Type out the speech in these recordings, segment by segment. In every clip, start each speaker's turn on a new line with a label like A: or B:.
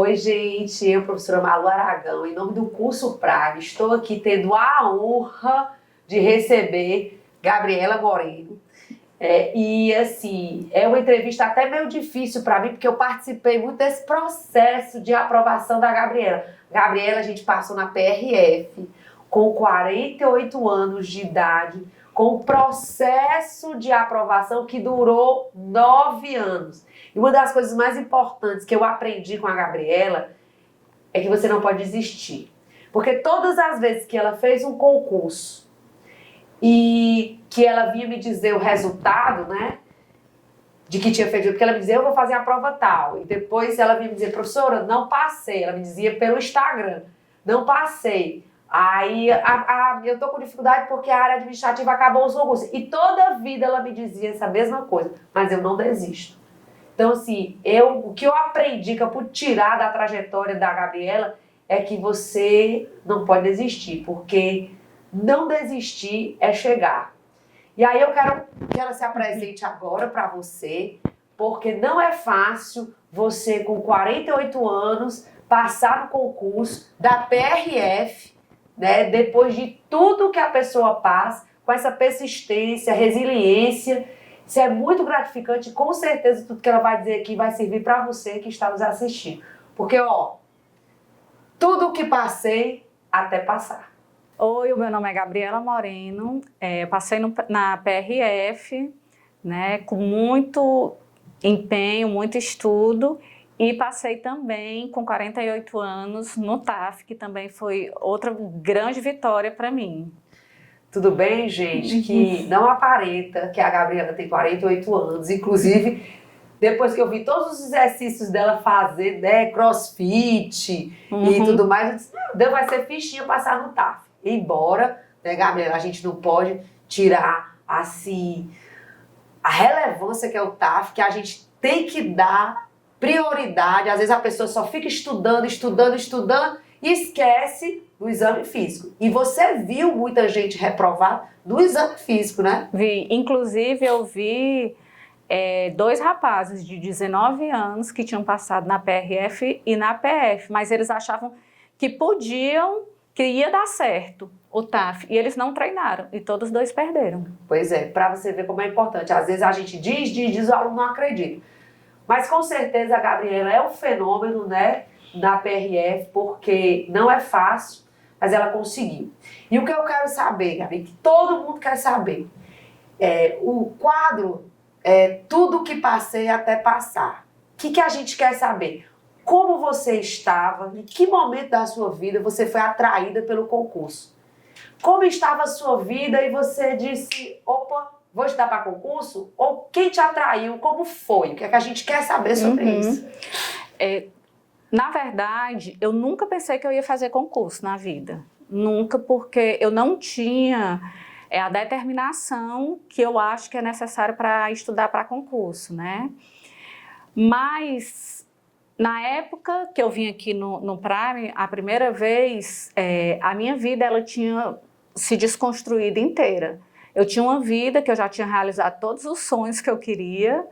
A: Oi, gente, eu, professora Malu Aragão, em nome do curso Prime, estou aqui tendo a honra de receber Gabriela Moreno. E assim, é uma entrevista até meio difícil para mim, porque eu participei muito desse processo de aprovação da Gabriela. Gabriela, a gente passou na PRF com 48 anos de idade, com o processo de aprovação que durou 9 anos. E uma das coisas mais importantes que eu aprendi com a Gabriela é que você não pode desistir. Porque todas as vezes que ela fez um concurso e que ela vinha me dizer o resultado, né, de que tinha feito, porque ela me dizia, eu vou fazer a prova tal. E depois ela vinha me dizer, professora, não passei. Ela me dizia pelo Instagram, não passei. Aí eu tô com dificuldade porque a área administrativa acabou os concursos. E toda a vida ela me dizia essa mesma coisa, mas eu não desisto. Então, assim, o que eu aprendi, que eu pude tirar da trajetória da Gabriela, é que você não pode desistir, porque não desistir é chegar. E aí eu quero que ela se apresente agora para você, porque não é fácil você, com 48 anos, passar no concurso da PRF, né, depois de tudo que a pessoa passa, com essa persistência, resiliência. Isso é muito gratificante, com certeza tudo que ela vai dizer aqui vai servir para você que está nos assistindo. Porque, ó, tudo o que passei até passar.
B: Oi, o meu nome é Gabriela Moreno, eu passei na PRF, né, com muito empenho, muito estudo, e passei também com 48 anos no TAF, que também foi outra grande vitória para mim.
A: Tudo bem, gente? Que não aparenta que a Gabriela tem 48 anos. Inclusive, depois que eu vi todos os exercícios dela fazer, né, crossfit e tudo mais, eu disse, meu Deus, vai ser fichinha passar no TAF. Embora, né, Gabriela, a gente não pode tirar, assim, a relevância que é o TAF, que a gente tem que dar prioridade. Às vezes a pessoa só fica estudando e esquece do exame físico. E você viu muita gente reprovar no exame físico, né?
B: Vi. Inclusive, eu vi 2 rapazes de 19 anos que tinham passado na PRF e na PF, mas eles achavam que que ia dar certo o TAF, e eles não treinaram, e todos 2 perderam.
A: Pois é, para você ver como é importante. Às vezes a gente diz, o aluno não acredita. Mas com certeza a Gabriela é um fenômeno, né, da PRF, porque não é fácil, mas ela conseguiu. E o que eu quero saber, Gabi, que todo mundo quer saber, o quadro tudo que passei até passar. O que a gente quer saber? Como você estava, em que momento da sua vida você foi atraída pelo concurso? Como estava a sua vida e você disse, opa, vou estudar para concurso? Ou quem te atraiu? Como foi? O que é que a gente quer saber sobre isso?
B: Na verdade, eu nunca pensei que eu ia fazer concurso na vida. Nunca, porque eu não tinha a determinação que eu acho que é necessário para estudar para concurso, né? Mas, na época que eu vim aqui no Prime, a primeira vez, a minha vida ela tinha se desconstruído inteira. Eu tinha uma vida que eu já tinha realizado todos os sonhos que eu queria,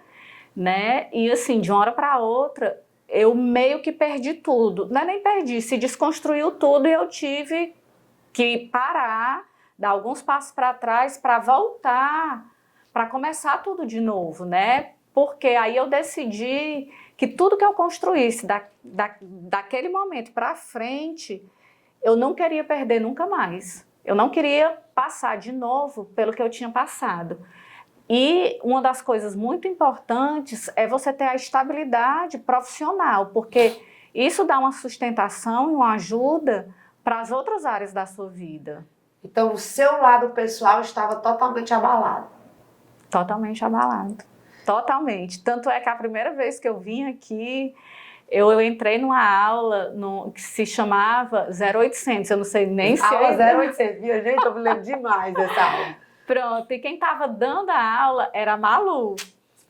B: né? E assim, de uma hora para outra, eu meio que perdi tudo. Não é nem perdi, se desconstruiu tudo e eu tive que parar, dar alguns passos para trás para voltar, para começar tudo de novo, né? Porque aí eu decidi que tudo que eu construísse daquele momento para frente, eu não queria perder nunca mais. Eu não queria passar de novo pelo que eu tinha passado. E uma das coisas muito importantes é você ter a estabilidade profissional, porque isso dá uma sustentação e uma ajuda para as outras áreas da sua vida.
A: Então, o seu lado pessoal estava totalmente abalado.
B: Totalmente abalado. Totalmente. Tanto é que a primeira vez que eu vim aqui, eu entrei numa aula que se chamava 0800, eu não sei nem se...
A: Aula 0800, viu, gente? Eu me lembro demais dessa aula.
B: Pronto, e quem estava dando a aula era a Malu.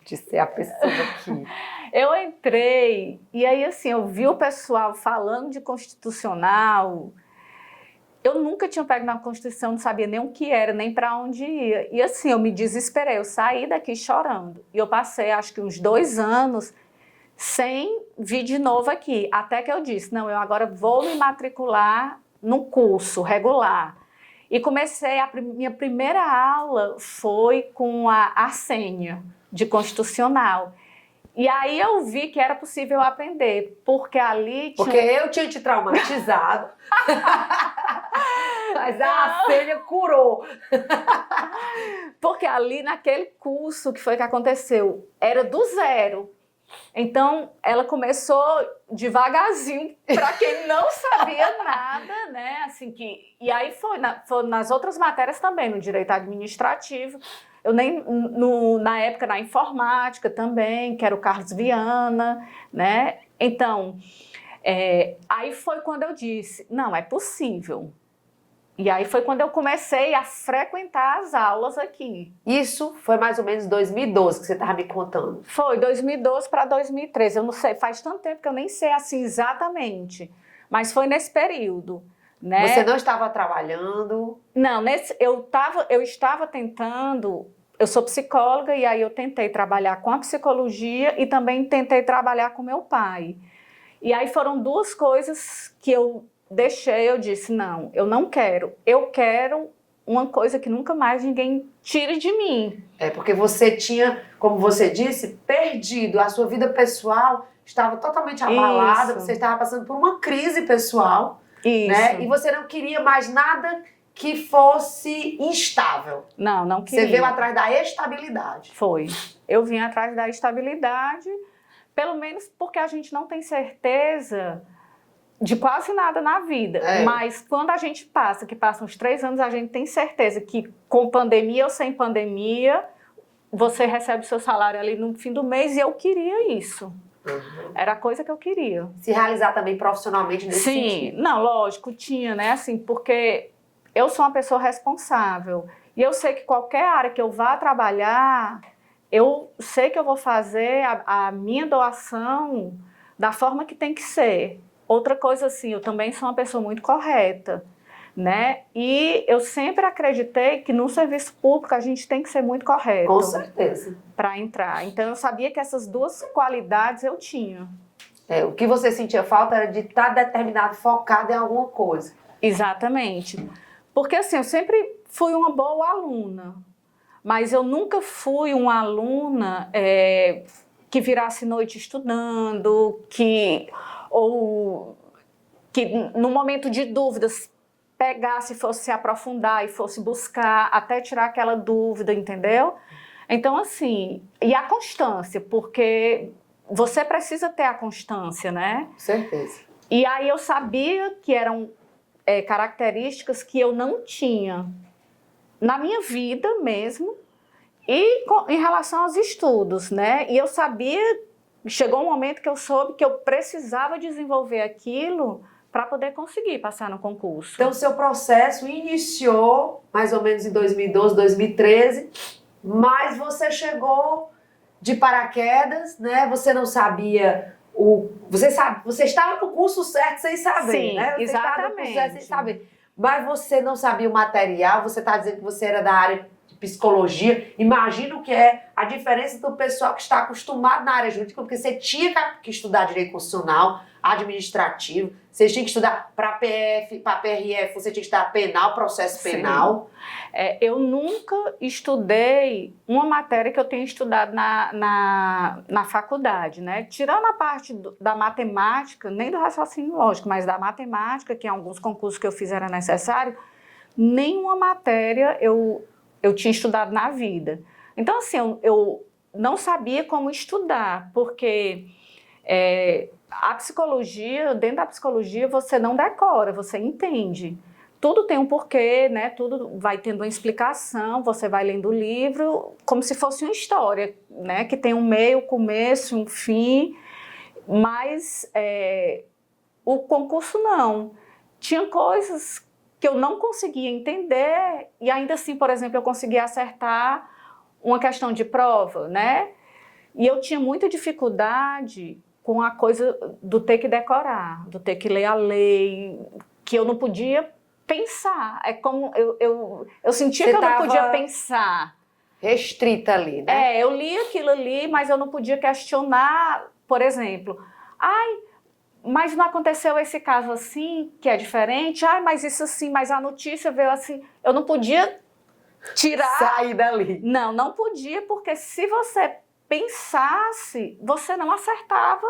A: De ser a pessoa aqui.
B: Eu entrei, e aí assim, eu vi o pessoal falando de constitucional. Eu nunca tinha pego na Constituição, não sabia nem o que era, nem para onde ia. E assim, eu me desesperei, eu saí daqui chorando. E eu passei, acho que uns 2 anos, sem vir de novo aqui. Até que eu disse, não, eu agora vou me matricular no curso regular. E comecei, minha primeira aula foi com a Arsênia, de Constitucional. E aí eu vi que era possível aprender, porque ali tinha...
A: Porque eu tinha te traumatizado, mas a Arsênia curou.
B: Porque ali naquele curso, que foi que aconteceu, era do zero. Então, ela começou devagarzinho, para quem não sabia nada, né? Assim que, e aí foi nas outras matérias também, no direito administrativo, eu nem, na época, na informática também, que era o Carlos Viana, né? Então, aí foi quando eu disse, não, é possível. E aí foi quando eu comecei a frequentar as aulas aqui.
A: Isso foi mais ou menos 2012 que você estava me contando.
B: Foi 2012 para 2013, eu não sei, faz tanto tempo que eu nem sei assim exatamente, mas foi nesse período, né?
A: Você não estava trabalhando?
B: Não, eu estava tentando, eu sou psicóloga e aí eu tentei trabalhar com a psicologia e também tentei trabalhar com meu pai. E aí foram duas coisas que eu deixei, eu disse, não, eu não quero, eu quero uma coisa que nunca mais ninguém tire de mim.
A: É porque você tinha, como você disse, perdido. A sua vida pessoal estava totalmente abalada,
B: Isso.
A: você estava passando por uma crise pessoal,
B: Isso.
A: né? E você não queria mais nada que fosse instável.
B: Não queria.
A: Você veio atrás da estabilidade.
B: Foi. Eu vim atrás da estabilidade, pelo menos porque a gente não tem certeza de quase nada na vida, mas quando a gente que passa uns 3 anos, a gente tem certeza que com pandemia ou sem pandemia, você recebe o seu salário ali no fim do mês e eu queria isso.
A: Uhum.
B: Era a coisa que eu queria.
A: Se realizar também profissionalmente nesse sentido.
B: Sim, não, lógico, tinha, né, assim, porque eu sou uma pessoa responsável e eu sei que qualquer área que eu vá trabalhar, eu sei que eu vou fazer a minha doação da forma que tem que ser. Outra coisa assim, eu também sou uma pessoa muito correta, né? E eu sempre acreditei que no serviço público a gente tem que ser muito correto.
A: Com certeza.
B: Para entrar. Então eu sabia que essas duas qualidades eu tinha.
A: O que você sentia falta era de estar determinado, focado em alguma coisa.
B: Exatamente. Porque assim, eu sempre fui uma boa aluna, mas eu nunca fui uma aluna que virasse noite estudando, ou que no momento de dúvidas pegasse, fosse se aprofundar e fosse buscar até tirar aquela dúvida, entendeu? Então, assim, e a constância, porque você precisa ter a constância, né?
A: Certeza.
B: E aí eu sabia que eram características que eu não tinha na minha vida mesmo e em relação aos estudos, né? E eu sabia, chegou um momento que eu soube que eu precisava desenvolver aquilo para poder conseguir passar no concurso.
A: Então, o seu processo iniciou mais ou menos em 2012, 2013, mas você chegou de paraquedas, né? Você não sabia você estava no curso certo sem saber,
B: sim,
A: né? Você
B: exatamente.
A: estava no curso certo sem saber. Mas você não sabia o material, você está dizendo que você era da área de psicologia. Imagino que é a diferença do pessoal que está acostumado na área jurídica, porque você tinha que estudar direito constitucional, administrativo, você tinha que estudar para PF, para PRF, você tinha que estudar penal, processo penal.
B: Eu nunca estudei uma matéria que eu tenha estudado na faculdade, né? Tirando a parte da matemática, nem do raciocínio lógico, mas da matemática, que em alguns concursos que eu fiz era necessário, nenhuma matéria eu tinha estudado na vida. Então, assim, eu não sabia como estudar, porque a psicologia, dentro da psicologia, você não decora, você entende. Tudo tem um porquê, né? Tudo vai tendo uma explicação, você vai lendo o livro como se fosse uma história, né? Que tem um meio, um começo, um fim, mas o concurso não. Tinha coisas que eu não conseguia entender e ainda assim, por exemplo, eu conseguia acertar uma questão de prova, né? E eu tinha muita dificuldade com a coisa do ter que decorar, do ter que ler a lei, que eu não podia pensar. É como eu sentia que eu não podia pensar.
A: Restrita ali, né?
B: Eu li aquilo ali, mas eu não podia questionar por exemplo, ai, mas não aconteceu esse caso assim, que é diferente, ai, mas isso assim, mas a notícia veio assim, eu não podia tirar...
A: Sair dali.
B: Não, não podia, porque se você pensasse, você não acertava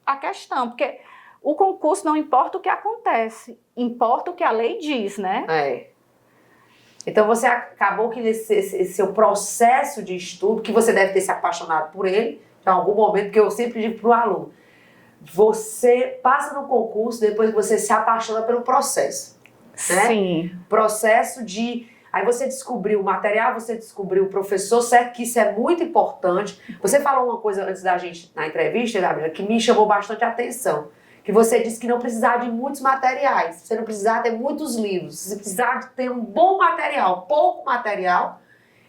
B: a questão, porque o concurso não importa o que acontece, importa o que a lei diz, né?
A: É. Então você acabou que esse seu processo de estudo, que você deve ter se apaixonado por ele, em algum momento, que eu sempre digo para o aluno, você passa no concurso depois que você se apaixona pelo processo, né?
B: Sim.
A: Processo de... Aí você descobriu o material, você descobriu o professor, certo que isso é muito importante. Você falou uma coisa antes da gente, na entrevista, Gabriela, que me chamou bastante a atenção. Que você disse que não precisava de muitos materiais, você não precisava ter muitos livros, você precisava de ter um bom material, pouco material,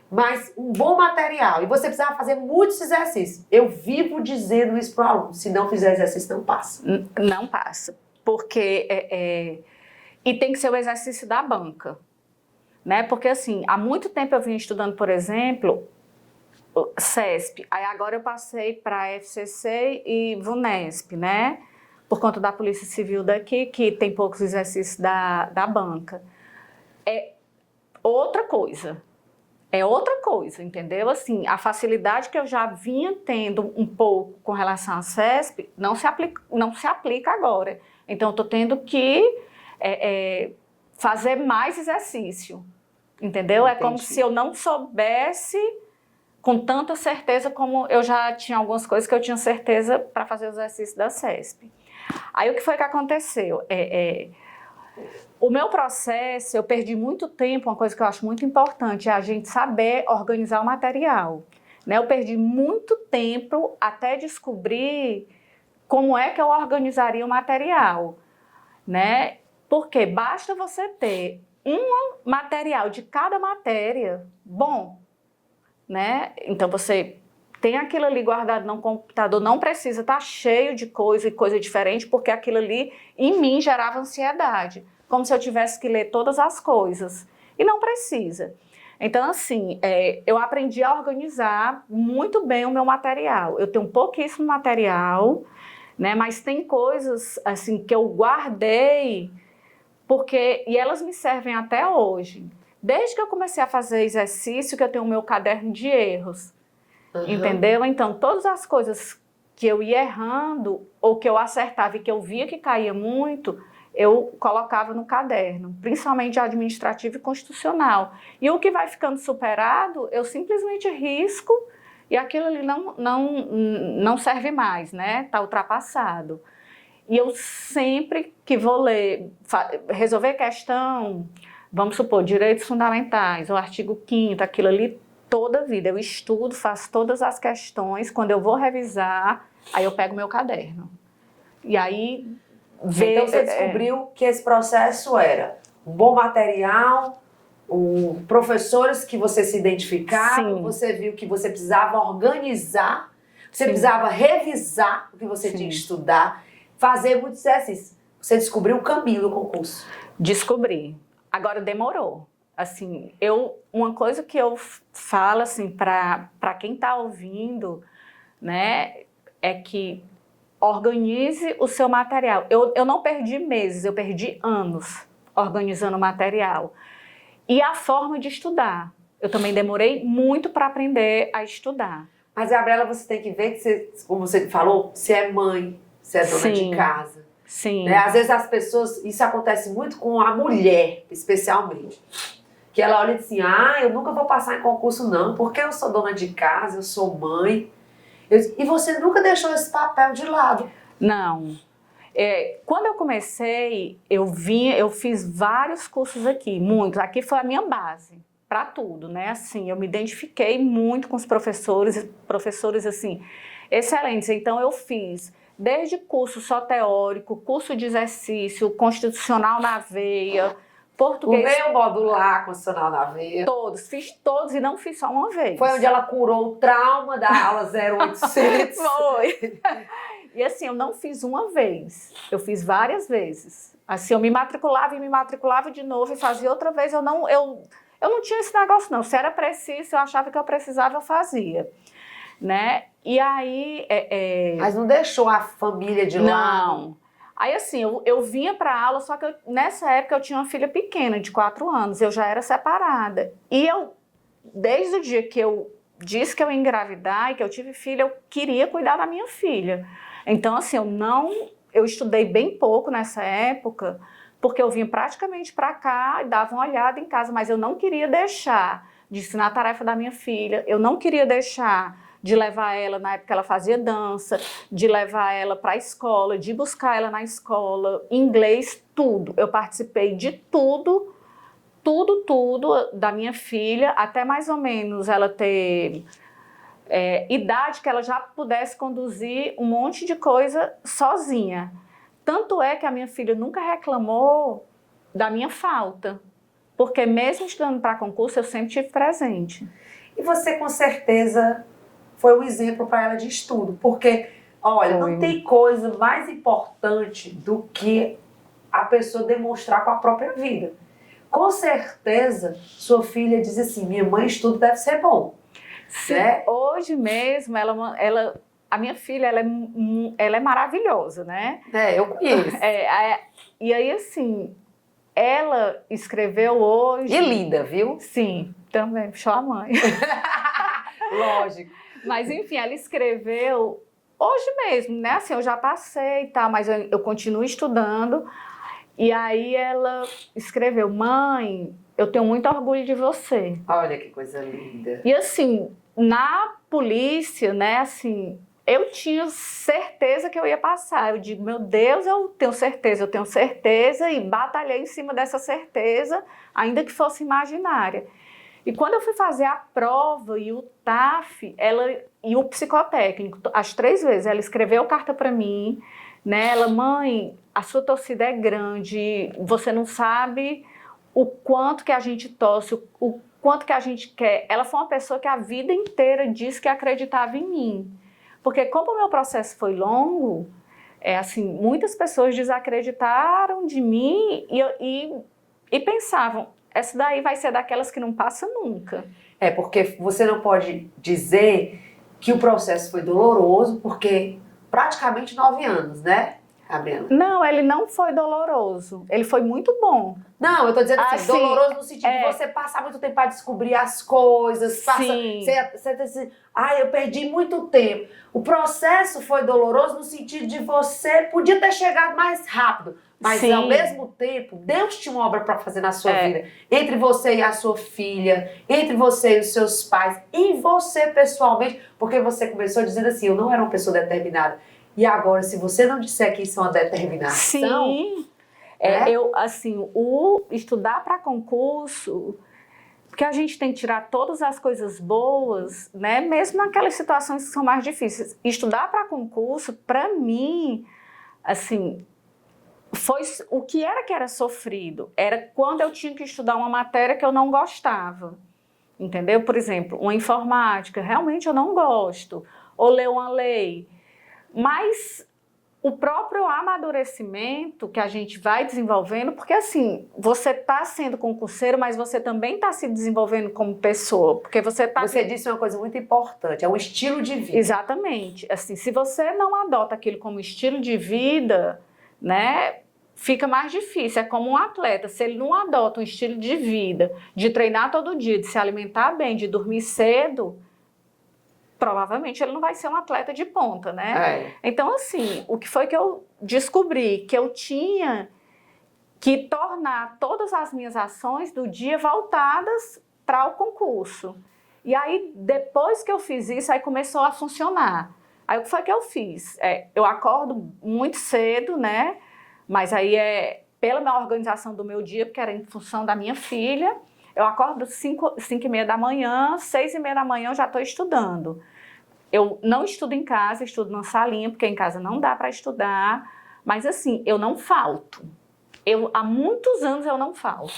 A: mas um bom material. E você precisava fazer muitos exercícios. Eu vivo dizendo isso para o aluno, se não fizer exercício, não passa.
B: Não passa, porque... E tem que ser o exercício da banca, né? Porque assim, há muito tempo eu vim estudando, por exemplo, CESP, aí agora eu passei para FCC e VUNESP, né? Por conta da Polícia Civil daqui, que tem poucos exercícios da banca. É outra coisa, entendeu? Assim, a facilidade que eu já vinha tendo um pouco com relação à CESP não se aplica agora. Então, eu estou tendo que fazer mais exercício, entendeu?
A: Entendi.
B: É como se eu não soubesse com tanta certeza como eu já tinha algumas coisas que eu tinha certeza para fazer o exercício da CESP. Aí o que foi que aconteceu? O meu processo, eu perdi muito tempo, uma coisa que eu acho muito importante é a gente saber organizar o material, né? Eu perdi muito tempo até descobrir como é que eu organizaria o material, né? Porque basta você ter um material de cada matéria bom, né? Então você tem aquilo ali guardado no computador, não precisa estar cheio de coisa e coisa diferente, porque aquilo ali em mim gerava ansiedade, como se eu tivesse que ler todas as coisas, e não precisa. Então assim, eu aprendi a organizar muito bem o meu material. Eu tenho pouquíssimo material, né? Mas tem coisas assim que eu guardei, e elas me servem até hoje. Desde que eu comecei a fazer exercício, que eu tenho o meu caderno de erros, entendeu? Então, todas as coisas que eu ia errando, ou que eu acertava e que eu via que caía muito, eu colocava no caderno, principalmente administrativo e constitucional. E o que vai ficando superado, eu simplesmente risco e aquilo ali não serve mais, né? Está ultrapassado. E eu sempre que vou resolver questão, vamos supor, direitos fundamentais, o artigo 5º, aquilo ali, toda a vida eu estudo, faço todas as questões, quando eu vou revisar, aí eu pego meu caderno. E aí...
A: Então você descobriu que esse processo era um bom material, professores que você se identificava,
B: Sim.
A: Você viu que você precisava organizar, você
B: Sim.
A: precisava revisar o que você
B: Sim.
A: tinha que estudar, fazer muito exercício. Você descobriu o caminho do concurso.
B: Descobri. Agora demorou. Assim, uma coisa que eu falo assim para quem está ouvindo, né, é que organize o seu material. Eu não perdi meses, eu perdi anos organizando o material. E a forma de estudar. Eu também demorei muito para aprender a estudar.
A: Mas, Gabriela, você tem que ver que, como você falou, você é mãe, você é dona de casa.
B: Sim.
A: Né? Às vezes as pessoas, isso acontece muito com a mulher, especialmente. Que ela olha e diz assim, eu nunca vou passar em concurso não, porque eu sou dona de casa, eu sou mãe. E você nunca deixou esse papel de lado.
B: Não. Quando eu comecei, eu fiz vários cursos aqui, muitos. Aqui foi a minha base para tudo, né? Assim, eu me identifiquei muito com os professores assim, excelentes. Então eu fiz desde curso só teórico, curso de exercício, constitucional na veia, português.
A: O meu modular constitucional na veia.
B: Fiz todos e não fiz só uma vez.
A: Foi onde ela curou o trauma da aula 0800.
B: Foi. E assim, eu não fiz uma vez, eu fiz várias vezes. Assim, eu me matriculava e me matriculava de novo e fazia outra vez. Eu não tinha esse negócio não. Se era preciso, eu achava que eu precisava, eu fazia. né? E aí...
A: Mas não deixou a família de lado?
B: Não. Aí, assim, eu vinha para aula, só que nessa época eu tinha uma filha pequena, de 4 anos, eu já era separada. E desde o dia que eu disse que eu ia engravidar e que eu tive filha, eu queria cuidar da minha filha. Então, assim, eu estudei bem pouco nessa época, porque eu vinha praticamente para cá e dava uma olhada em casa, mas eu não queria deixar de ensinar a tarefa da minha filha, eu não queria deixar de levar ela, na época ela fazia dança, de levar ela para a escola, de buscar ela na escola, inglês, tudo. Eu participei de tudo da minha filha, até mais ou menos ela ter idade que ela já pudesse conduzir um monte de coisa sozinha. Tanto é que a minha filha nunca reclamou da minha falta, porque mesmo estudando para concurso, eu sempre tive presente.
A: E você, com certeza, foi um exemplo para ela de estudo, porque, olha, não tem coisa mais importante do que a pessoa demonstrar com a própria vida. Com certeza, sua filha diz assim, minha mãe estudo deve ser bom.
B: Sim,
A: né?
B: Hoje mesmo, a minha filha, ela é maravilhosa, né?
A: Eu conheço.
B: E aí, assim, ela escreveu hoje...
A: E linda, viu?
B: Sim, também, puxou a mãe.
A: Lógico.
B: Mas, enfim, ela escreveu hoje mesmo, né? Assim, eu já passei e tal, mas eu continuo estudando. E aí ela escreveu, mãe, eu tenho muito orgulho de você.
A: Olha que coisa linda.
B: E assim, na polícia, né, assim, eu tinha certeza que eu ia passar. Eu digo, meu Deus, eu tenho certeza, e batalhei em cima dessa certeza, ainda que fosse imaginária. E quando eu fui fazer a prova e o TAF, e o psicotécnico, as 3 vezes, ela escreveu carta para mim, né? Ela, mãe, a sua torcida é grande, você não sabe o quanto que a gente torce, o quanto que a gente quer. Ela foi uma pessoa que a vida inteira disse que acreditava em mim. Porque como o meu processo foi longo, assim, muitas pessoas desacreditaram de mim e pensavam, essa daí vai ser daquelas que não passa nunca.
A: Porque você não pode dizer que o processo foi doloroso, porque praticamente 9 anos, né, Gabriela?
B: Não, ele não foi doloroso. Ele foi muito bom.
A: Não, eu tô dizendo assim, doloroso no sentido de você passar muito tempo para descobrir as coisas.
B: Sim.
A: Você eu perdi muito tempo. O processo foi doloroso no sentido de você podia ter chegado mais rápido. Mas,
B: sim,
A: ao mesmo tempo, Deus tinha uma obra para fazer na sua vida. Entre você e a sua filha, entre você e os seus pais, em você pessoalmente, porque você começou dizendo assim, eu não era uma pessoa determinada. E agora, se você não disser que isso é uma determinação...
B: Sim, o estudar para concurso, porque a gente tem que tirar todas as coisas boas, né? Mesmo naquelas situações que são mais difíceis. Estudar para concurso, para mim, assim... foi o que era sofrido, era quando eu tinha que estudar uma matéria que eu não gostava, entendeu? Por exemplo, uma informática, realmente eu não gosto, ou ler uma lei, mas o próprio amadurecimento que a gente vai desenvolvendo, porque assim, você está sendo concurseiro, mas você também está se desenvolvendo como pessoa, porque você está...
A: Você disse uma coisa muito importante, é um estilo de vida.
B: Exatamente, assim, se você não adota aquilo como estilo de vida, né, fica mais difícil. É como um atleta, se ele não adota um estilo de vida, de treinar todo dia, de se alimentar bem, de dormir cedo, provavelmente ele não vai ser um atleta de ponta, né? Então, assim, o que foi que eu descobri? Que eu tinha que tornar todas as minhas ações do dia voltadas para o concurso. E aí, depois que eu fiz isso, aí começou a funcionar. Aí, o que foi que eu fiz? Eu acordo muito cedo, né? Mas aí pela minha organização do meu dia, porque era em função da minha filha, eu acordo 5h30 da manhã, 6h30 da manhã eu já estou estudando. Eu não estudo em casa, estudo na salinha, porque em casa não dá para estudar, mas assim, eu não falto. Há muitos anos eu não falto.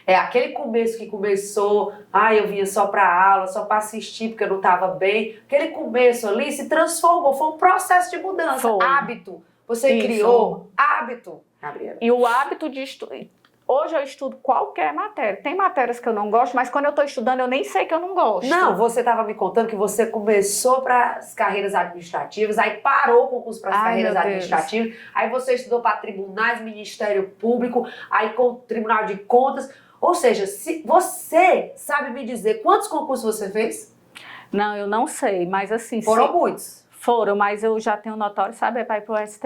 A: Aquele começo que começou, eu vinha só para aula, só para assistir porque eu não estava bem. Aquele começo ali se transformou, foi um processo de mudança, hábito. Você criou hábito, Gabriela.
B: E o hábito de estudar, Hoje eu estudo qualquer matéria. Tem matérias que eu não gosto, mas quando eu estou estudando eu nem sei que eu não gosto.
A: Não, você estava me contando que você começou para as carreiras administrativas, aí parou o concurso para as carreiras administrativas, aí você estudou para tribunais, Ministério Público, aí com o Tribunal de Contas. Ou seja, se você sabe me dizer quantos concursos você fez?
B: Não, eu não sei, mas assim...
A: Foram muitos.
B: Foram, mas eu já tenho notório saber para ir para o STF.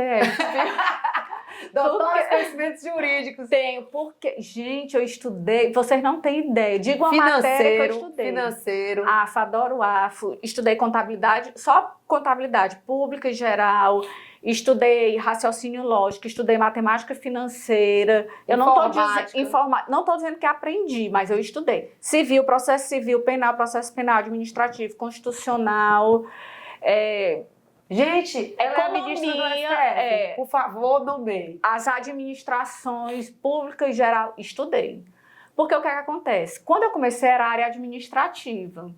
A: Doutora em conhecimentos jurídicos.
B: Tenho, porque, gente, eu estudei, vocês não têm ideia. Diga uma matéria que eu estudei.
A: Financeiro.
B: AFA, adoro AFO. Estudei contabilidade, só contabilidade pública em geral. Estudei raciocínio lógico, estudei matemática financeira. Eu não estou dizendo que aprendi, mas eu estudei. Civil, processo civil, penal, processo penal, administrativo, constitucional.
A: Gente, ela é ministra do STF. Por favor, nomeie.
B: As administrações públicas em geral, estudei. Porque o que acontece? Quando eu comecei era a área administrativa.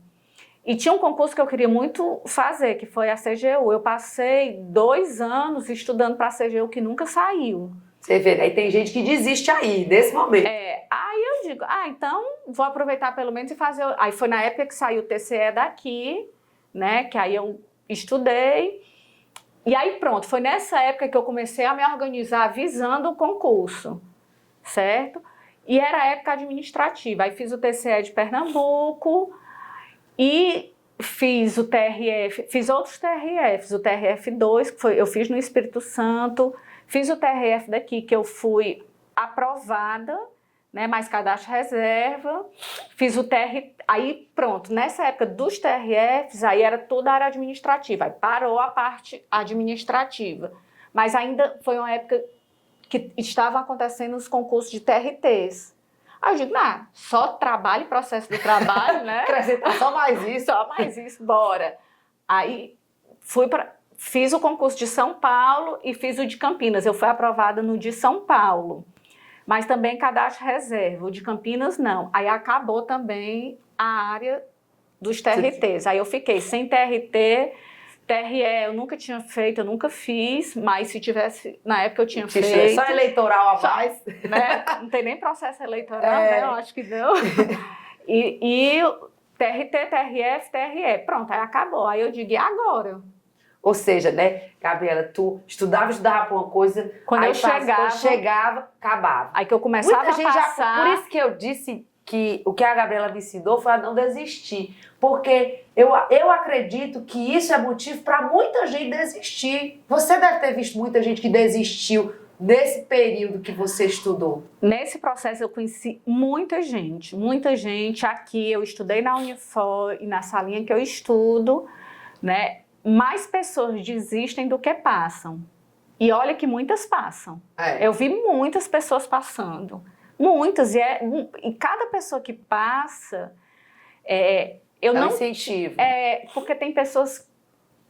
B: E tinha um concurso que eu queria muito fazer, que foi a CGU. Eu passei 2 anos estudando para a CGU, que nunca saiu.
A: Você vê, aí tem gente que desiste aí, nesse momento.
B: Aí eu digo, então vou aproveitar pelo menos e fazer... Aí foi na época que saiu o TCE daqui, né, que aí eu estudei, e aí pronto, foi nessa época que eu comecei a me organizar visando o concurso, certo? E era a época administrativa, aí fiz o TCE de Pernambuco e fiz o TRF, fiz outros TRFs, o TRF2, que eu fiz no Espírito Santo, fiz o TRF daqui, que eu fui aprovada, né, mais cadastro reserva, fiz o TR, aí pronto, nessa época dos TRFs, aí era toda a área administrativa, aí parou a parte administrativa, mas ainda foi uma época que estavam acontecendo os concursos de TRTs. Aí eu digo, só trabalho e processo do trabalho, né?
A: Acrescentar só mais isso.
B: Só mais isso, bora. Aí fiz o concurso de São Paulo e fiz o de Campinas, eu fui aprovada no de São Paulo. Mas também cadastro reserva, o de Campinas não. Aí acabou também a área dos TRTs. Aí eu fiquei sem TRT, TRE eu nunca tinha feito, eu nunca fiz, mas se tivesse, na época eu tinha feito.
A: Só eleitoral a mais.
B: Né? Não tem nem processo eleitoral, né? Eu acho que não. E TRT, TRF, TRE, pronto, aí acabou. Aí eu digo, e agora?
A: Ou seja, né, Gabriela, tu estudava para uma coisa,
B: quando eu
A: chegava, acabava.
B: Aí que eu começava a passar...
A: Por isso que eu disse que o que a Gabriela me ensinou foi a não desistir. Porque eu acredito que isso é motivo para muita gente desistir. Você deve ter visto muita gente que desistiu nesse período que você estudou.
B: Nesse processo eu conheci muita gente aqui. Eu estudei na Unifor e na salinha que eu estudo, né? Mais pessoas desistem do que passam. E olha que muitas passam. Eu vi muitas pessoas passando. Muitas. E cada pessoa que passa, eu não
A: incentivo.
B: Porque tem pessoas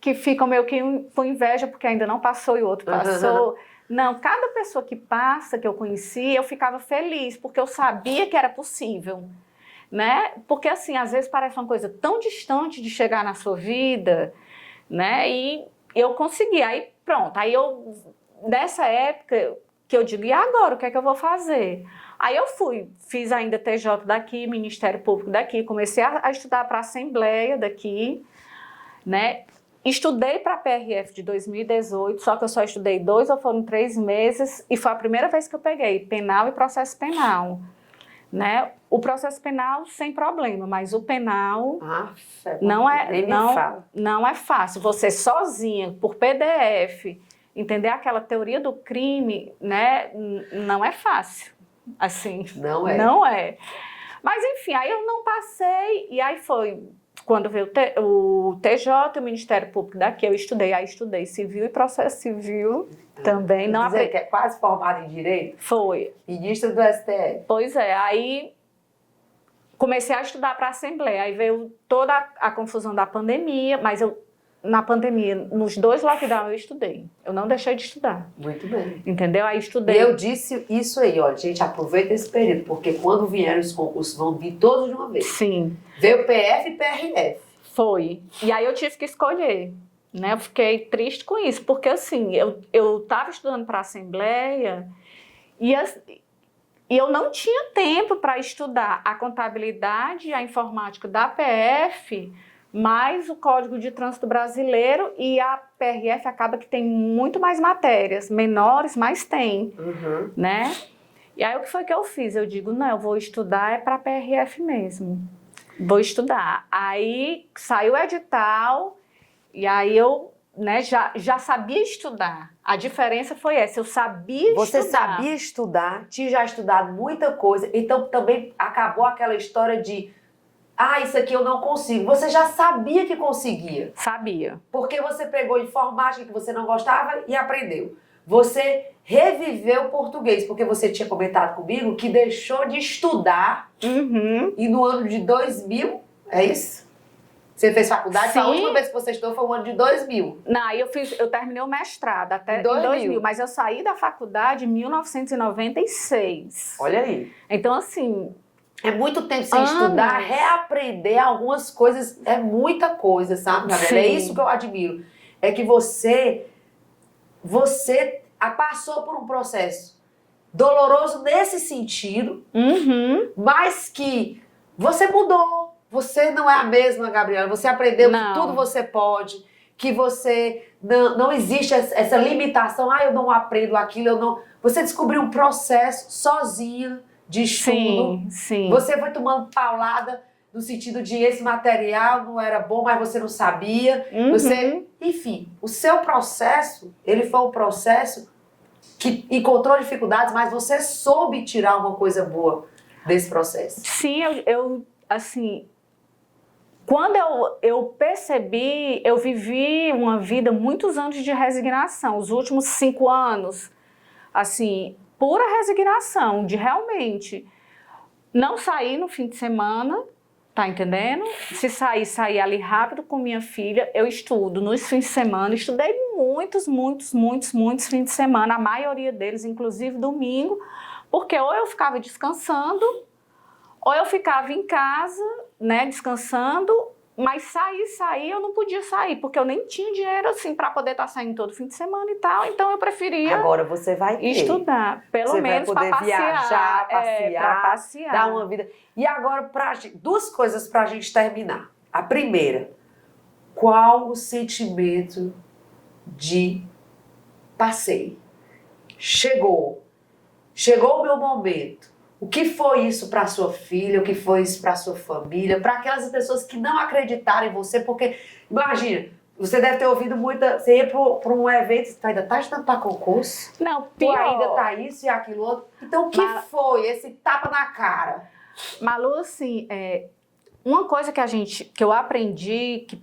B: que ficam meio que com inveja porque ainda não passou e o outro passou. Não, cada pessoa que passa, que eu conheci, eu ficava feliz, porque eu sabia que era possível. Né? Porque assim, às vezes parece uma coisa tão distante de chegar na sua vida... Né? E eu consegui, aí pronto, nessa época que eu digo, e agora, o que é que eu vou fazer? Aí eu fiz ainda TJ daqui, Ministério Público daqui, comecei a estudar para a Assembleia daqui, né? Estudei para a PRF de 2018, só que eu só estudei 2 ou foram 3 meses, e foi a primeira vez que eu peguei penal e processo penal. Né? O processo penal sem problema, mas o penal não é fácil. Você sozinha, por PDF, entender aquela teoria do crime, né? Não é fácil. Assim, não é. Mas enfim, aí eu não passei, e aí foi quando veio o TJ, o Ministério Público daqui, eu estudei civil e processo civil também. Não
A: dizer que é quase formada em Direito?
B: Foi.
A: Ministra do STF.
B: Pois é, aí comecei a estudar para a Assembleia, aí veio toda a confusão da pandemia, mas na pandemia, nos 2 lockdowns eu estudei, eu não deixei de estudar.
A: Muito bem.
B: Entendeu? Aí estudei.
A: E eu disse isso aí, olha, gente, aproveita esse período, porque quando vierem os concursos, vão vir todos de uma vez.
B: Sim.
A: Veio PF e PRF.
B: Foi. E aí eu tive que escolher, né? Eu fiquei triste com isso, porque assim, eu estava estudando para a Assembleia e E eu não tinha tempo para estudar a contabilidade e a informática da PF, mais o Código de Trânsito Brasileiro, e a PRF acaba que tem muito mais matérias, menores, mas tem, né? E aí o que foi que eu fiz? Eu digo, não, eu vou estudar é para a PRF mesmo. Vou estudar. Aí saiu o edital, e aí eu, né, já sabia estudar. A diferença foi essa, eu sabia
A: Você
B: estudar.
A: sabia estudar, tinha já estudado muita coisa, então também acabou aquela história de isso aqui eu não consigo. Você já sabia que conseguia.
B: Sabia.
A: Porque você pegou informática que você não gostava e aprendeu. Você reviveu o português, porque você tinha comentado comigo que deixou de estudar e no ano de 2000, é isso? Você fez faculdade?
B: Sim.
A: A última vez que você estudou foi o ano de 2000.
B: Não, eu terminei o mestrado até em 2000, mas eu saí da faculdade em 1996.
A: Olha aí.
B: Então, assim...
A: É muito tempo sem estudar, reaprender algumas coisas, é muita coisa, sabe, Gabriela? É isso que eu admiro. É que você passou por um processo doloroso nesse sentido, mas que você mudou. Você não é a mesma, Gabriela. Você aprendeu que tudo você pode, que você não existe essa limitação. Eu não aprendo aquilo, eu não... Você descobriu um processo sozinha de estudo.
B: Sim.
A: Você foi tomando paulada no sentido de esse material não era bom, mas você não sabia. Enfim, o seu processo, ele foi um processo que encontrou dificuldades, mas você soube tirar uma coisa boa desse processo.
B: Sim, eu assim, quando eu percebi, eu vivi uma vida, muitos anos de resignação, os últimos 5 anos, assim, pura resignação, de realmente não sair no fim de semana, tá entendendo? Se sair ali rápido com minha filha, eu estudo nos fins de semana, estudei muitos fins de semana, a maioria deles, inclusive domingo, porque ou eu ficava descansando, ou eu ficava em casa, né, descansando, mas sair, eu não podia sair, porque eu nem tinha dinheiro, assim, para poder estar saindo todo fim de semana e tal, então eu preferia
A: agora você vai ter.
B: Estudar, pelo
A: você
B: menos
A: vai poder viajar,
B: passear,
A: dar uma vida. E agora, duas coisas para a gente terminar. A primeira, qual o sentimento de passei? Chegou o meu momento. O que foi isso para sua filha? O que foi isso para sua família? Para aquelas pessoas que não acreditaram em você, porque, imagina, você deve ter ouvido muita... Você ia para um evento, você ainda está estudando para concurso?
B: Não, pior.
A: Tu ainda tá isso e aquilo outro. Então, o que foi esse tapa na cara?
B: Malu, assim, uma coisa que eu aprendi que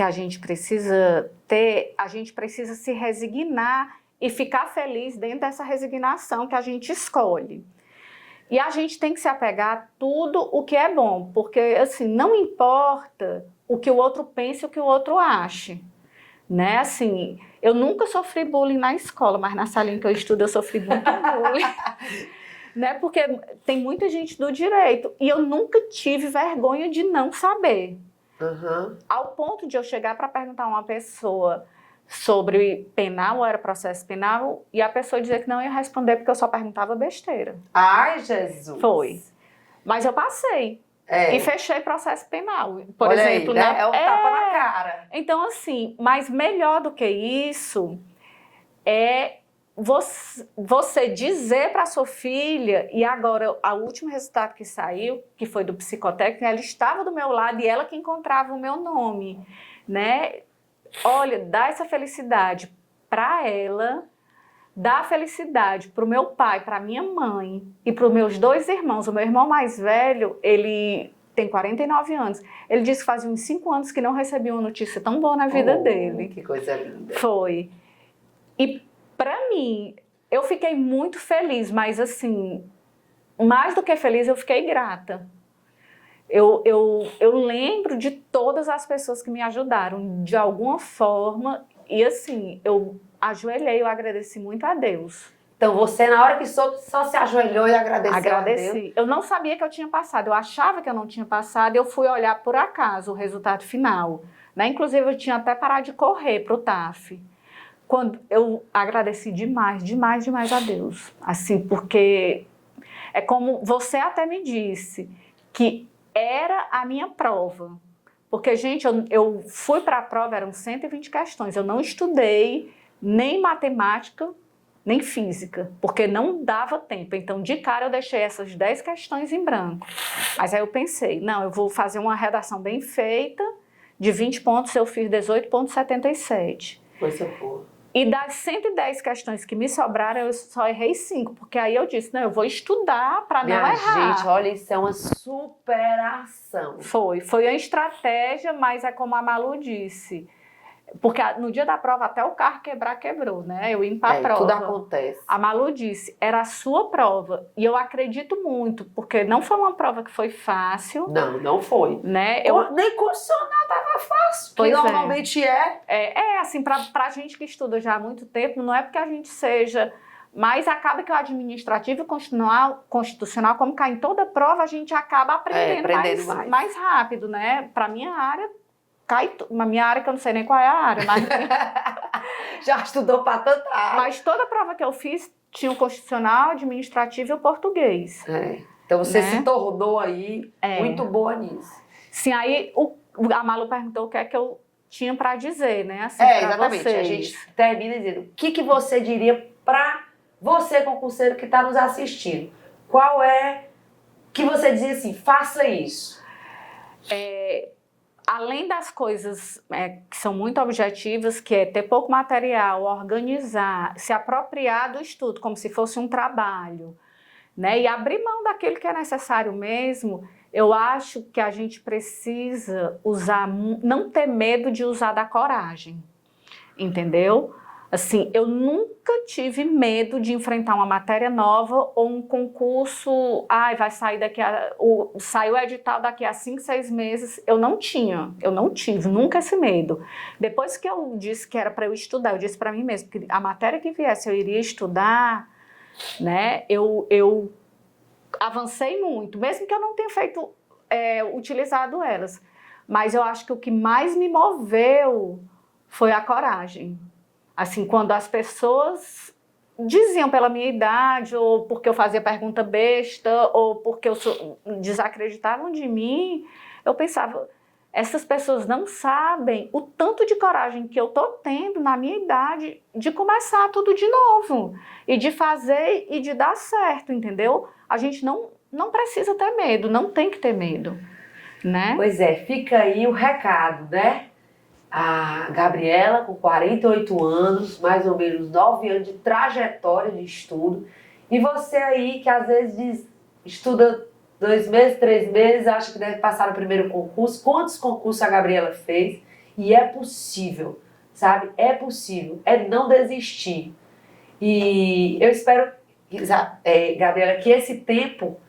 B: a gente precisa ter, a gente precisa se resignar e ficar feliz dentro dessa resignação que a gente escolhe. E a gente tem que se apegar a tudo o que é bom, porque assim, não importa o que o outro pense e o que o outro ache, né? Assim, eu nunca sofri bullying na escola, mas na salinha que eu estudo eu sofri muito bullying, né? Porque tem muita gente do direito e eu nunca tive vergonha de não saber. Ao ponto de eu chegar para perguntar a uma pessoa sobre penal, ou era processo penal, e a pessoa dizer que não ia responder porque eu só perguntava besteira.
A: Ai, Jesus!
B: Foi. Mas eu passei. E fechei processo penal. Por
A: Olha
B: exemplo,
A: aí, né? É um tapa na cara.
B: Então, assim, mas melhor do que isso é você dizer para sua filha, e agora o último resultado que saiu, que foi do psicotécnico, ela estava do meu lado e ela que encontrava o meu nome, né? Olha, dá essa felicidade para ela, dá felicidade para o meu pai, para minha mãe e para os meus 2 irmãos. O meu irmão mais velho, ele tem 49 anos. Ele disse que fazia uns 5 anos que não recebia uma notícia tão boa na vida dele.
A: Que coisa linda.
B: Foi. E para mim, eu fiquei muito feliz, mas assim, mais do que feliz, eu fiquei grata. Eu lembro de todas as pessoas que me ajudaram de alguma forma e assim, eu ajoelhei, eu agradeci muito a Deus.
A: Então você, na hora que soube, só se ajoelhou e agradeceu a Deus?
B: Eu não sabia que eu tinha passado, eu achava que eu não tinha passado, eu fui olhar por acaso o resultado final, né? Inclusive eu tinha até parado de correr para o TAF. Quando eu agradeci demais a Deus, assim, porque É como você até me disse, que era a minha prova. Porque, gente, eu fui para a prova, eram 120 questões. Eu não estudei nem matemática, nem física, porque não dava tempo. Então, de cara, eu deixei essas 10 questões em branco. Mas aí eu pensei, não, eu vou fazer uma redação bem feita, de 20 pontos eu fiz 18,77.
A: Coisa boa.
B: E das 110 questões que me sobraram, eu só errei 5, porque aí eu disse, não, eu vou estudar para não errar.
A: Gente, olha, isso é uma superação.
B: Foi uma estratégia, mas é como a Malu disse, porque no dia da prova até o carro quebrou, né? Eu indo para a prova.
A: Tudo acontece.
B: A Malu disse, era a sua prova. E eu acredito muito, porque não foi uma prova que foi fácil.
A: Não foi.
B: Né?
A: Nem condicional estava fácil,
B: pois
A: que normalmente é.
B: Assim, para gente que estuda já há muito tempo, não é porque a gente seja... Mas acaba que o administrativo e constitucional, como cai em toda prova, a gente acaba aprendendo mais rápido, né? Para minha área... Na minha área, que eu não sei nem qual é a área, mas...
A: Já estudou para tanta área.
B: Mas toda prova que eu fiz tinha o constitucional, administrativo e o português.
A: Então você se tornou aí muito boa nisso.
B: Sim, aí a Malu perguntou o que é que eu tinha para dizer, né? Assim,
A: exatamente.
B: Vocês.
A: A gente termina dizendo o que você diria para você, concurseiro, que está nos assistindo. Qual é que você dizia assim, faça isso?
B: Além das coisas que são muito objetivas, que é ter pouco material, organizar, se apropriar do estudo como se fosse um trabalho, né? E abrir mão daquilo que é necessário mesmo, eu acho que a gente precisa não ter medo de usar da coragem, entendeu? Assim, eu nunca tive medo de enfrentar uma matéria nova ou um concurso, vai sair saiu o edital daqui a 5, 6 meses. Eu não tive nunca esse medo. Depois que eu disse que era para eu estudar, eu disse para mim mesmo que a matéria que viesse eu iria estudar, né? Eu avancei muito, mesmo que eu não tenha utilizado elas. Mas eu acho que o que mais me moveu foi a coragem. Assim, quando as pessoas diziam pela minha idade, ou porque eu fazia pergunta besta, ou porque desacreditavam de mim, eu pensava, essas pessoas não sabem o tanto de coragem que eu estou tendo na minha idade de começar tudo de novo, e de fazer e de dar certo, entendeu? A gente não precisa ter medo, não tem que ter medo, né?
A: Pois fica aí o recado, né? A Gabriela, com 48 anos, mais ou menos 9 anos de trajetória de estudo. E você aí, que às vezes estuda 2 meses, 3 meses, acha que deve passar no primeiro concurso. Quantos concursos a Gabriela fez? E é possível, sabe? É possível. É não desistir. E eu espero, Gabriela, que esse tempo,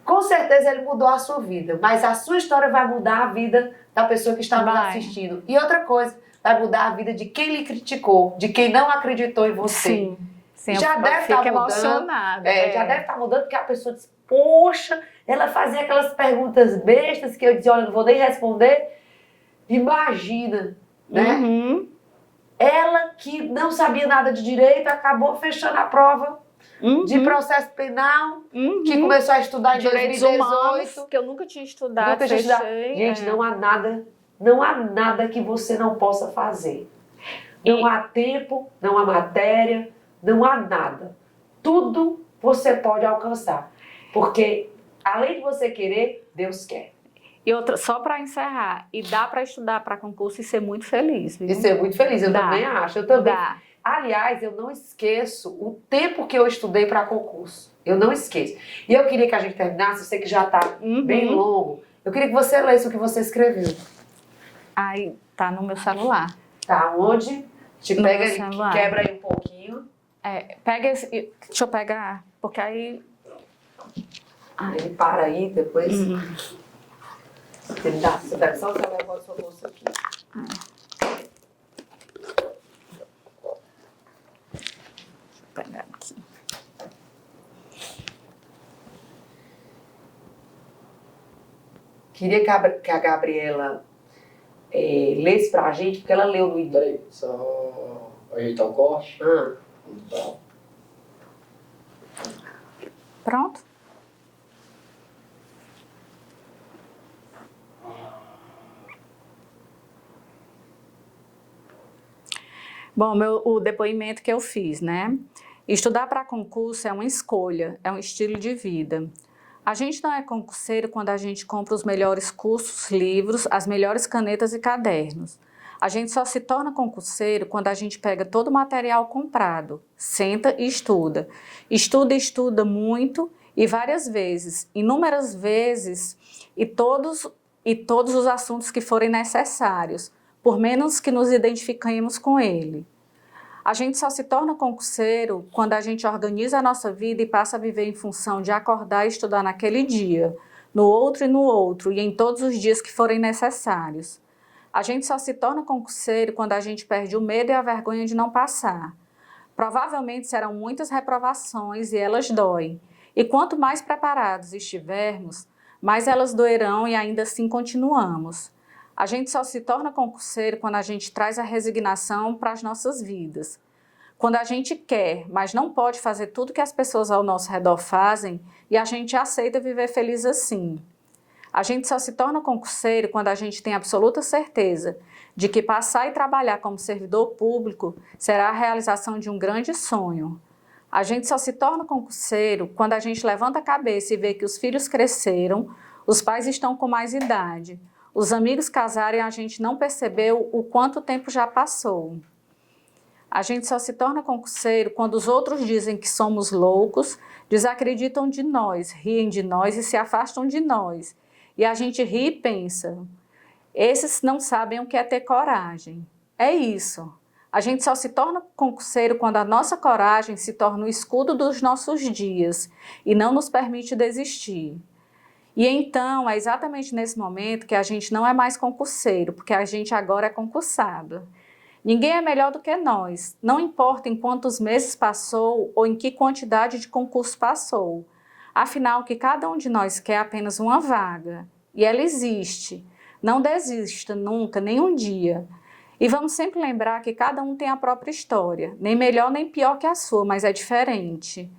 A: com certeza ele mudou a sua vida. Mas a sua história vai mudar a vida da pessoa que está nos assistindo. E outra coisa, vai mudar a vida de quem lhe criticou, de quem não acreditou em você.
B: Sim,
A: já deve estar mudando. Já deve estar mudando, porque a pessoa diz, poxa, ela fazia aquelas perguntas bestas que eu dizia, olha, não vou nem responder. Imagina, né? Ela que não sabia nada de direito, acabou fechando a prova de processo penal, que começou a estudar em
B: Direitos
A: 2018.
B: Humanos, que eu nunca tinha estudado.
A: Gente, não há nada que você não possa fazer. Não há tempo, não há matéria, não há nada. Tudo você pode alcançar. Porque, além de você querer, Deus quer.
B: E outra, só para encerrar, e dá para estudar para concurso e ser muito feliz. Viu?
A: E ser muito feliz, eu também acho. Eu também.
B: Dá.
A: Aliás, eu não esqueço o tempo que eu estudei para concurso. Eu não esqueço. E eu queria que a gente terminasse, eu sei que já está bem longo. Eu queria que você lesse o que você escreveu.
B: Aí, tá no meu celular.
A: Tá onde?
B: No
A: Pega
B: meu
A: aí,
B: celular.
A: quebra aí um pouquinho.
B: Pega esse, deixa eu pegar, porque aí...
A: Ele para aí, depois... Você pega só o celular da sua bolsa aqui.
B: Vou pegar aqui.
A: Queria que a Gabriela lesse pra gente, porque ela leu no início.
C: Peraí, só ajeitar o corte.
A: Ah.
C: Então.
B: Pronto. Bom, o depoimento que eu fiz, né? Estudar para concurso é uma escolha, é um estilo de vida. A gente não é concurseiro quando a gente compra os melhores cursos, livros, as melhores canetas e cadernos. A gente só se torna concurseiro quando a gente pega todo o material comprado, senta e estuda. Estuda e estuda muito e várias vezes, inúmeras vezes, e todos os assuntos que forem necessários, por menos que nos identifiquemos com ele. A gente só se torna concurseiro quando a gente organiza a nossa vida e passa a viver em função de acordar e estudar naquele dia, no outro e no outro, e em todos os dias que forem necessários. A gente só se torna concurseiro quando a gente perde o medo e a vergonha de não passar. Provavelmente serão muitas reprovações e elas doem. E quanto mais preparados estivermos, mais elas doerão e ainda assim continuamos. A gente só se torna concurseiro quando a gente traz a resignação para as nossas vidas. Quando a gente quer, mas não pode fazer tudo que as pessoas ao nosso redor fazem e a gente aceita viver feliz assim. A gente só se torna concurseiro quando a gente tem absoluta certeza de que passar e trabalhar como servidor público será a realização de um grande sonho. A gente só se torna concurseiro quando a gente levanta a cabeça e vê que os filhos cresceram, os pais estão com mais idade, os amigos casaram e a gente não percebeu o quanto tempo já passou. A gente só se torna concurseiro quando os outros dizem que somos loucos, desacreditam de nós, riem de nós e se afastam de nós. E a gente ri e pensa, esses não sabem o que é ter coragem. É isso. A gente só se torna concurseiro quando a nossa coragem se torna o escudo dos nossos dias e não nos permite desistir. E então, é exatamente nesse momento que a gente não é mais concurseiro, porque a gente agora é concursado. Ninguém é melhor do que nós, não importa em quantos meses passou ou em que quantidade de concurso passou. Afinal, o que cada um de nós quer é apenas uma vaga, e ela existe. Não desista nunca, nem um dia. E vamos sempre lembrar que cada um tem a própria história, nem melhor nem pior que a sua, mas é diferente.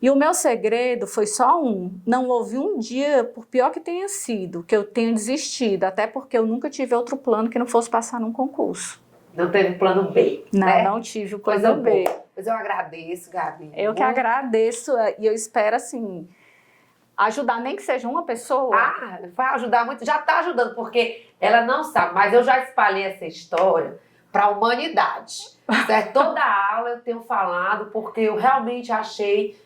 B: E o meu segredo foi só um, não houve um dia, por pior que tenha sido, que eu tenha desistido, até porque eu nunca tive outro plano que não fosse passar num concurso.
A: Não teve plano B,
B: Não,
A: né?
B: não tive o
A: Coisa
B: plano B.
A: boa. Pois eu agradeço, Gabi.
B: Eu que agradeço e eu espero, assim, ajudar nem que seja uma pessoa.
A: Ah, vai ajudar muito, já está ajudando, porque ela não sabe, mas eu já espalhei essa história para a humanidade. Certo? Toda aula eu tenho falado, porque eu realmente achei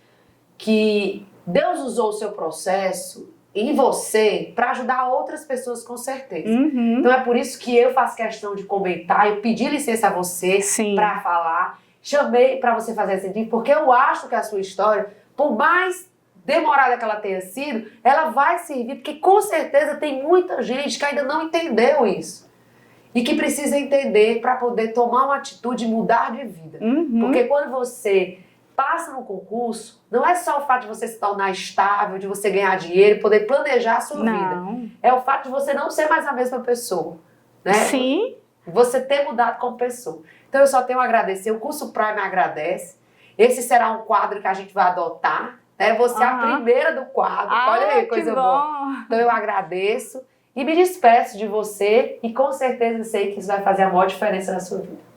A: que Deus usou o seu processo em você para ajudar outras pessoas, com certeza.
B: Uhum.
A: Então é por isso que eu faço questão de comentar, eu pedi licença a você para falar, chamei para você fazer esse vídeo, porque eu acho que a sua história, por mais demorada que ela tenha sido, ela vai servir, porque com certeza tem muita gente que ainda não entendeu isso. E que precisa entender para poder tomar uma atitude e mudar de vida.
B: Uhum.
A: Porque quando você passa no concurso, não é só o fato de você se tornar estável, de você ganhar dinheiro e poder planejar a sua vida. É o fato de você não ser mais a mesma pessoa, né?
B: Sim.
A: Você ter mudado como pessoa. Então eu só tenho a agradecer, o Curso Prime agradece. Esse será um quadro que a gente vai adotar, né? Você é a primeira do quadro. Olha aí, coisa boa. Então eu agradeço e me despeço de você e com certeza sei que isso vai fazer a maior diferença na sua vida.